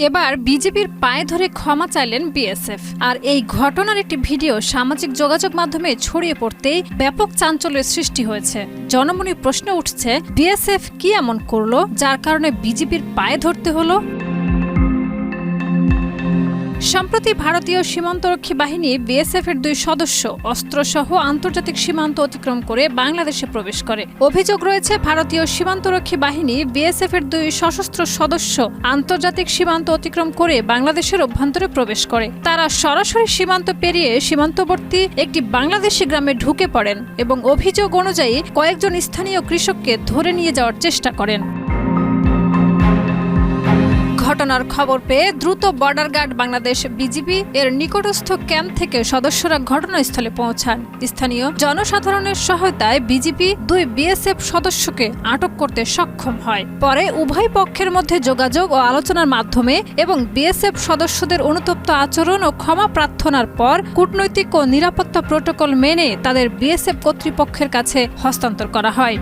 এবার বিজেপির পায়ে ধরে ক্ষমা চাইলেন বিএসএফ। আর এই ঘটনার একটি ভিডিও সামাজিক যোগাযোগ মাধ্যমে ছড়িয়ে পড়তেই ব্যাপক চাঞ্চল্যের সৃষ্টি হয়েছে। জনমনে প্রশ্ন উঠছে, বিএসএফ কি এমন করলো যার কারণে বিজেপির পায়ে ধরতে হলো? সম্প্রতি ভারতীয় সীমান্তরক্ষী বাহিনী বিএসএফ এর 2 সদস্য অস্ত্রসহ আন্তর্জাতিক সীমান্ত অতিক্রম করে বাংলাদেশে প্রবেশ করে। অভিযোগ রয়েছে, ভারতীয় সীমান্তরক্ষী বাহিনী বিএসএফ এর 2 সশস্ত্র সদস্য আন্তর্জাতিক সীমান্ত অতিক্রম করে বাংলাদেশের অভ্যন্তরে প্রবেশ করে। তারা সরাসরি সীমান্ত পেরিয়ে সীমান্তবর্তী একটি বাংলাদেশি গ্রামে ঢুকে পড়েন এবং অভিযোগ অনুযায়ী কয়েকজন স্থানীয় কৃষককে ধরে নিয়ে যাওয়ার চেষ্টা করেন। ঘটনার খবর পেয়ে দ্রুত বর্ডার গার্ড বাংলাদেশ বিজিবি এর নিকটস্থ ক্যাম্প থেকে সদস্যরা ঘটনাস্থলে পৌঁছান। স্থানীয় জনসাধারণের সহায়তায় বিজিবি 2 বিএসএফ সদস্যকে আটক করতে সক্ষম হয়। পরে উভয় পক্ষের মধ্যে যোগাযোগ ও আলোচনার মাধ্যমে এবং বিএসএফ সদস্যদের অনুতপ্ত আচরণ ও ক্ষমা প্রার্থনার পর কূটনৈতিক ও নিরাপত্তা প্রটোকল মেনে তাদের বিএসএফ কর্তৃপক্ষের কাছে হস্তান্তর করা হয়।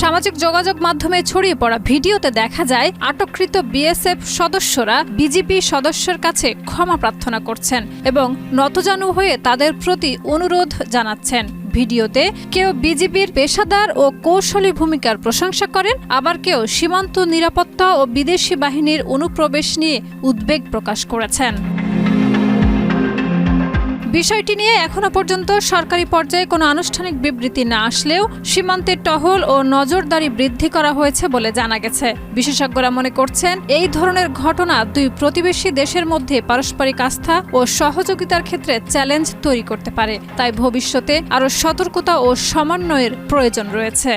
সামাজিক যোগাযোগ মাধ্যমে ছড়িয়ে পড়া ভিডিওতে দেখা যায় আটককৃত বিএসএফ সদস্যরা বিজিবি সদস্যের কাছে ক্ষমা প্রার্থনা করছেন এবং নতজানু হয়ে তাদের প্রতি অনুরোধ জানাচ্ছেন। ভিডিওতে কেউ বিজিবির পেশাদার ও কৌশলী ভূমিকার প্রশংসা করেন, আবার কেউ সীমান্ত নিরাপত্তা ও বিদেশি বাহিনীর অনুপ্রবেশ নিয়ে উদ্বেগ প্রকাশ করেছেন। বিষয়টি নিয়ে এখনো পর্যন্ত সরকারি পর্যায়ে কোনো আনুষ্ঠানিক বিবৃতি না আসলেও সীমান্তে টহল ও নজরদারি বৃদ্ধি করা হয়েছে বলে জানা গেছে। বিশেষজ্ঞরা মনে করছেন, এই ধরনের ঘটনা 2 প্রতিবেশী দেশের মধ্যে পারস্পরিক আস্থা ও সহযোগিতার ক্ষেত্রে চ্যালেঞ্জ তৈরি করতে পারে। তাই ভবিষ্যতে আরও সতর্কতা ও সমন্বয়ের প্রয়োজন রয়েছে।